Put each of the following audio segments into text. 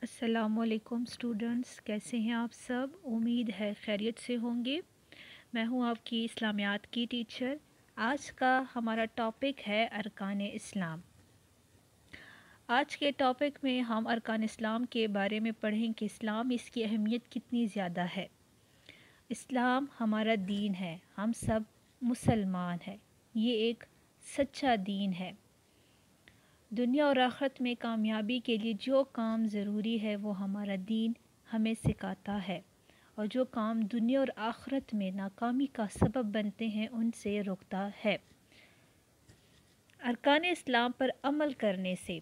السلام علیکم اسٹوڈنٹس، کیسے ہیں آپ سب؟ امید ہے خیریت سے ہوں گے۔ میں ہوں آپ کی اسلامیات کی ٹیچر۔ آج کا ہمارا ٹاپک ہے ارکان اسلام۔ آج کے ٹاپک میں ہم ارکان اسلام کے بارے میں پڑھیں کہ اسلام، اس کی اہمیت کتنی زیادہ ہے۔ اسلام ہمارا دین ہے، ہم سب مسلمان ہیں۔ یہ ایک سچا دین ہے۔ دنیا اور آخرت میں کامیابی کے لیے جو کام ضروری ہے وہ ہمارا دین ہمیں سکھاتا ہے، اور جو کام دنیا اور آخرت میں ناکامی کا سبب بنتے ہیں ان سے روکتا ہے۔ ارکان اسلام پر عمل کرنے سے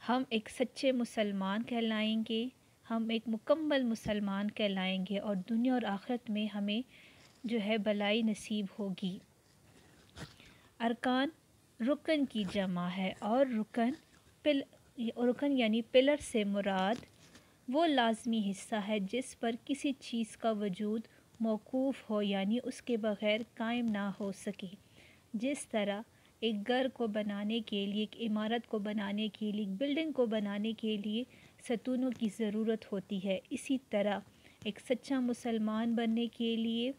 ہم ایک سچے مسلمان کہلائیں گے، ہم ایک مکمل مسلمان کہلائیں گے، اور دنیا اور آخرت میں ہمیں بھلائی نصیب ہوگی۔ ارکان رکن کی جمع ہے، اور رکن یعنی پلر سے مراد وہ لازمی حصہ ہے جس پر کسی چیز کا وجود موقوف ہو، یعنی اس کے بغیر قائم نہ ہو سکے۔ جس طرح ایک گھر کو بنانے کے لیے، ایک عمارت کو بنانے کے لیے، ایک بلڈنگ کو بنانے کے لیے ستونوں کی ضرورت ہوتی ہے، اسی طرح ایک سچا مسلمان بننے کے لیے،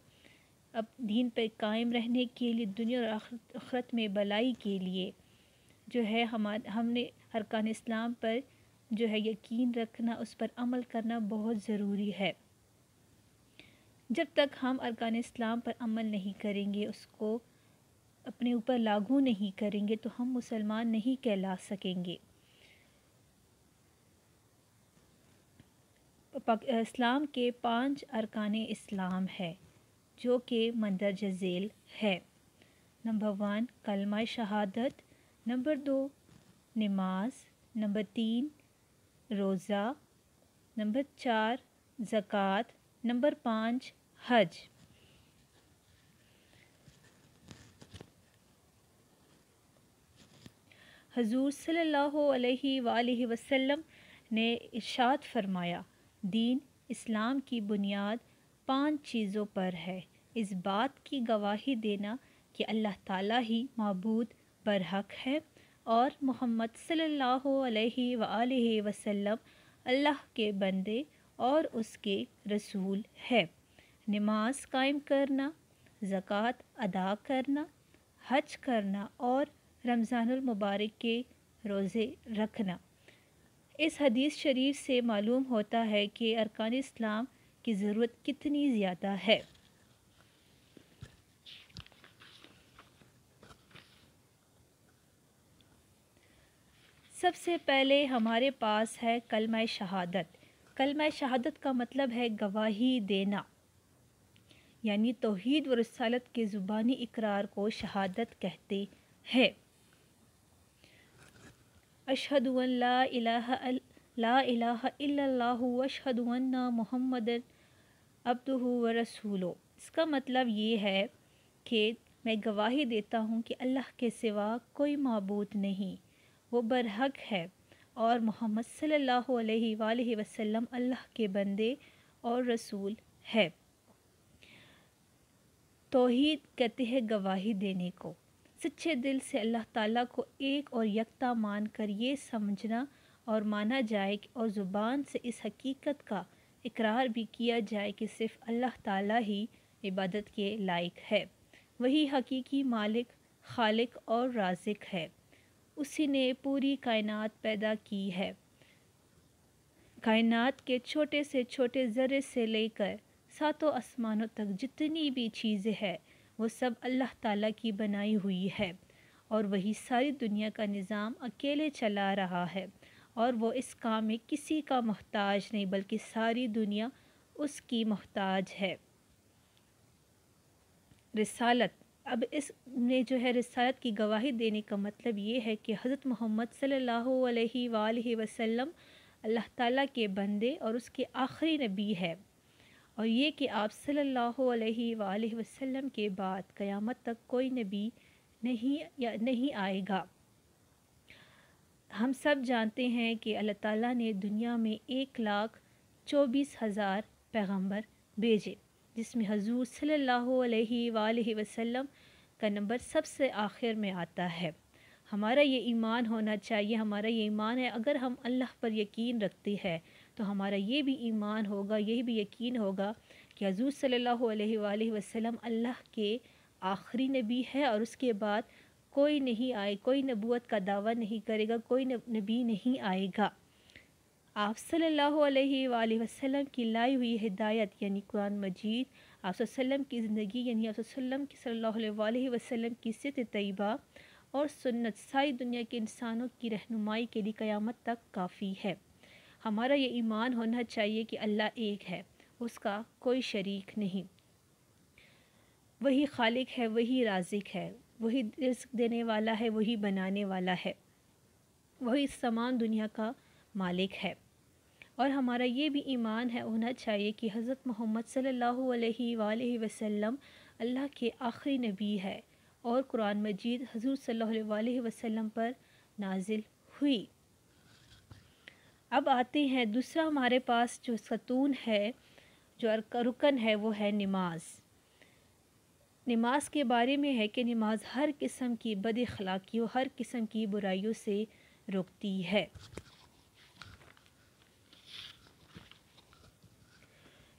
اب دین پہ قائم رہنے کے لیے، دنیا اور آخرت میں بھلائی کے لیے ہم نے ارکان اسلام پر یقین رکھنا، اس پر عمل کرنا بہت ضروری ہے۔ جب تک ہم ارکان اسلام پر عمل نہیں کریں گے، اس کو اپنے اوپر لاگو نہیں کریں گے، تو ہم مسلمان نہیں کہلا سکیں گے۔ اسلام کے 5 ارکان اسلام ہے جو کہ مندرجہ ذیل ہے۔ نمبر 1 کلمہ شہادت، نمبر 2 نماز، نمبر 3 روزہ، نمبر 4 زکوٰۃ، نمبر 5 حج۔ حضور صلی اللہ علیہ وآلہ وسلم نے ارشاد فرمایا، دین اسلام کی بنیاد 5 چیزوں پر ہے۔ اس بات کی گواہی دینا کہ اللہ تعالیٰ ہی معبود برحق ہے، اور محمد صلی اللہ علیہ وآلہ وسلم اللہ کے بندے اور اس کے رسول ہے۔ نماز قائم کرنا، زکوٰۃ ادا کرنا، حج کرنا، اور رمضان المبارک کے روزے رکھنا۔ اس حدیث شریف سے معلوم ہوتا ہے کہ ارکان اسلام کی ضرورت کتنی زیادہ ہے۔ سب سے پہلے ہمارے پاس ہے کلمہ شہادت۔ کلمہ شہادت کا مطلب ہے گواہی دینا، یعنی توحید و رسالت کے زبانی اقرار کو شہادت کہتے ہیں۔ اشہد ان لا الہ الا اللہ واشہد ان محمد عبدہ ورسولہ۔ اس کا مطلب یہ ہے کہ میں گواہی دیتا ہوں کہ اللہ کے سوا کوئی معبود نہیں، وہ برحق ہے، اور محمد صلی اللہ علیہ وآلہ وسلم اللہ کے بندے اور رسول ہے۔ توحید کہتے ہیں گواہی دینے کو، سچے دل سے اللہ تعالیٰ کو ایک اور یکتا مان کر یہ سمجھنا اور مانا جائے، اور زبان سے اس حقیقت کا اقرار بھی کیا جائے کہ صرف اللہ تعالیٰ ہی عبادت کے لائق ہے، وہی حقیقی مالک، خالق اور رازق ہے۔ اسی نے پوری کائنات پیدا کی ہے۔ کائنات کے چھوٹے سے چھوٹے ذرے سے لے کر 7 آسمانوں تک جتنی بھی چیزیں ہیں وہ سب اللہ تعالیٰ کی بنائی ہوئی ہے، اور وہی ساری دنیا کا نظام اکیلے چلا رہا ہے، اور وہ اس کام میں کسی کا محتاج نہیں بلکہ ساری دنیا اس کی محتاج ہے۔ رسالت، اب اس میں رسالت کی گواہی دینے کا مطلب یہ ہے کہ حضرت محمد صلی اللہ علیہ وآلہ وسلم اللہ تعالیٰ کے بندے اور اس کے آخری نبی ہے، اور یہ کہ آپ صلی اللہ علیہ وآلہ وسلم کے بعد قیامت تک کوئی نبی نہیں آئے گا۔ ہم سب جانتے ہیں کہ اللہ تعالیٰ نے دنیا میں 1,24,000 پیغمبر بھیجے، جس میں حضور صلی اللہ علیہ وآلہ وسلم کا نمبر سب سے آخر میں آتا ہے۔ ہمارا یہ ایمان ہونا چاہیے، ہمارا یہ ایمان ہے اگر ہم اللہ پر یقین رکھتے ہیں تو ہمارا یہ بھی ایمان ہوگا، یہ بھی یقین ہوگا کہ حضور صلی اللہ علیہ وآلہ وسلم اللہ کے آخری نبی ہے، اور اس کے بعد کوئی نہیں آئے، کوئی نبوت کا دعویٰ نہیں کرے گا، کوئی نبی نہیں آئے گا۔ آپ صلی اللہ علیہ وآلہ وسلم کی لائی ہوئی ہدایت یعنی قرآن مجید، آپ صلی اللہ علیہ وسلم کی زندگی یعنی آپ صلی اللہ علیہ وآلہ وسلم کی سیرت طیبہ اور سنت ساری دنیا کے انسانوں کی رہنمائی کے لیے قیامت تک کافی ہے۔ ہمارا یہ ایمان ہونا چاہیے کہ اللہ ایک ہے، اس کا کوئی شریک نہیں، وہی خالق ہے، وہی رازق ہے، وہی رزق دینے والا ہے، وہی بنانے والا ہے، وہی تمام دنیا کا مالک ہے۔ اور ہمارا یہ بھی ایمان ہے ہونا چاہیے کہ حضرت محمد صلی اللہ علیہ وآلہ وسلم اللہ کے آخری نبی ہے اور قرآن مجید حضور صلی اللہ علیہ وآلہ وسلم پر نازل ہوئی۔ اب آتے ہیں دوسرا ہمارے پاس جو ستون ہے، جو رکن ہے، وہ ہے نماز۔ نماز کے بارے میں ہے کہ نماز ہر قسم کی بد اخلاقیوں، ہر قسم کی برائیوں سے روکتی ہے۔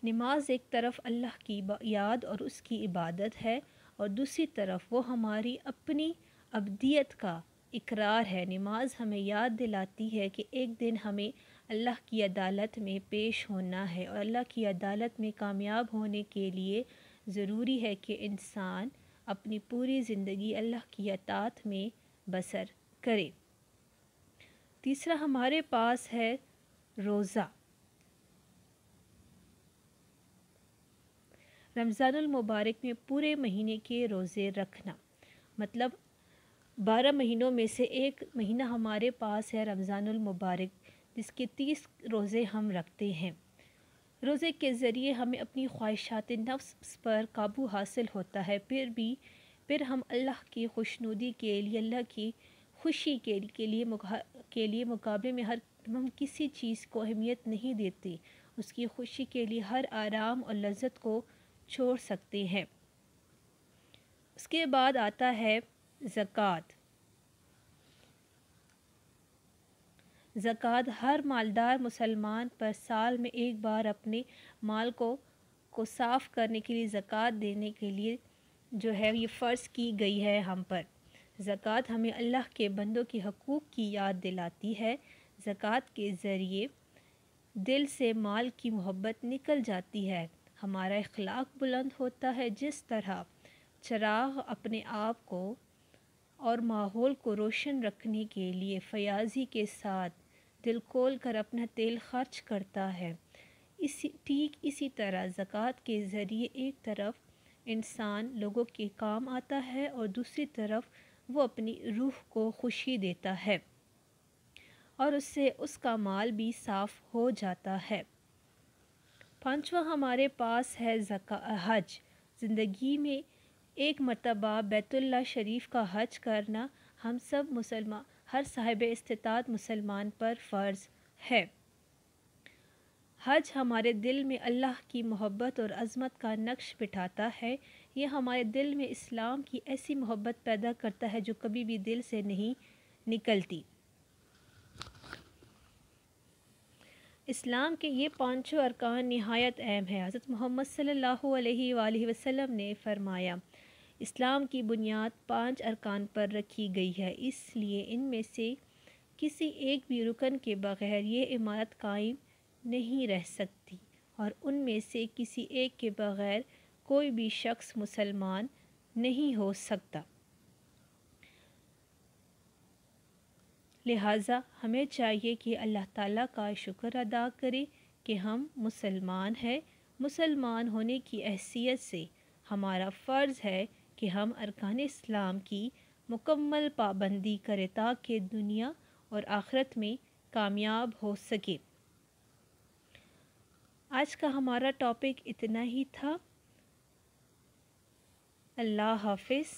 نماز ایک طرف اللہ کی یاد اور اس کی عبادت ہے، اور دوسری طرف وہ ہماری اپنی ابدیت کا اقرار ہے۔ نماز ہمیں یاد دلاتی ہے کہ ایک دن ہمیں اللہ کی عدالت میں پیش ہونا ہے، اور اللہ کی عدالت میں کامیاب ہونے کے لیے ضروری ہے کہ انسان اپنی پوری زندگی اللہ کی اطاعت میں بسر کرے۔ تیسرا ہمارے پاس ہے روزہ۔ رمضان المبارک میں پورے مہینے کے روزے رکھنا، مطلب 12 مہینوں میں سے ایک مہینہ ہمارے پاس ہے رمضان المبارک، جس کے 30 روزے ہم رکھتے ہیں۔ روزے کے ذریعے ہمیں اپنی خواہشات نفس پر قابو حاصل ہوتا ہے، پھر ہم اللہ کی خوشنودی کے لیے، اللہ کی خوشی کے لیے مقابلے میں ہم کسی چیز کو اہمیت نہیں دیتے، اس کی خوشی کے لیے ہر آرام اور لذت کو چھوڑ سکتے ہیں۔ اس کے بعد آتا ہے زکوٰۃ۔ زکوٰۃ ہر مالدار مسلمان پر سال میں ایک بار اپنے مال کو صاف کرنے کے لیے زکوٰۃ دینے کے لیے جو ہے یہ فرض کی گئی ہے ہم پر۔ زکوٰۃ ہمیں اللہ کے بندوں کے حقوق کی یاد دلاتی ہے۔ زکوٰۃ کے ذریعے دل سے مال کی محبت نکل جاتی ہے، ہمارا اخلاق بلند ہوتا ہے۔ جس طرح چراغ اپنے آپ کو اور ماحول کو روشن رکھنے کے لیے فیاضی کے ساتھ دل کھول کر اپنا تیل خرچ کرتا ہے، ٹھیک اسی طرح زکوٰۃ کے ذریعے ایک طرف انسان لوگوں کے کام آتا ہے اور دوسری طرف وہ اپنی روح کو خوشی دیتا ہے، اور اس سے اس کا مال بھی صاف ہو جاتا ہے۔ پانچواں ہمارے پاس ہے حج۔ زندگی میں ایک مرتبہ بیت اللہ شریف کا حج کرنا ہم سب ہر صاحب استطاعت مسلمان پر فرض ہے۔ حج ہمارے دل میں اللہ کی محبت اور عظمت کا نقش بٹھاتا ہے۔ یہ ہمارے دل میں اسلام کی ایسی محبت پیدا کرتا ہے جو کبھی بھی دل سے نہیں نکلتی۔ اسلام کے یہ پانچوں ارکان نہایت اہم ہیں۔ حضرت محمد صلی اللہ علیہ وآلہ وسلم نے فرمایا، اسلام کی بنیاد 5 ارکان پر رکھی گئی ہے، اس لیے ان میں سے کسی ایک بھی رکن کے بغیر یہ عمارت قائم نہیں رہ سکتی، اور ان میں سے کسی ایک کے بغیر کوئی بھی شخص مسلمان نہیں ہو سکتا۔ لہٰذا ہمیں چاہیے کہ اللہ تعالیٰ کا شکر ادا کرے کہ ہم مسلمان ہیں۔ مسلمان ہونے کی حیثیت سے ہمارا فرض ہے کہ ہم ارکان اسلام کی مکمل پابندی کریں تاکہ دنیا اور آخرت میں کامیاب ہو سکے۔ آج کا ہمارا ٹاپک اتنا ہی تھا۔ اللہ حافظ۔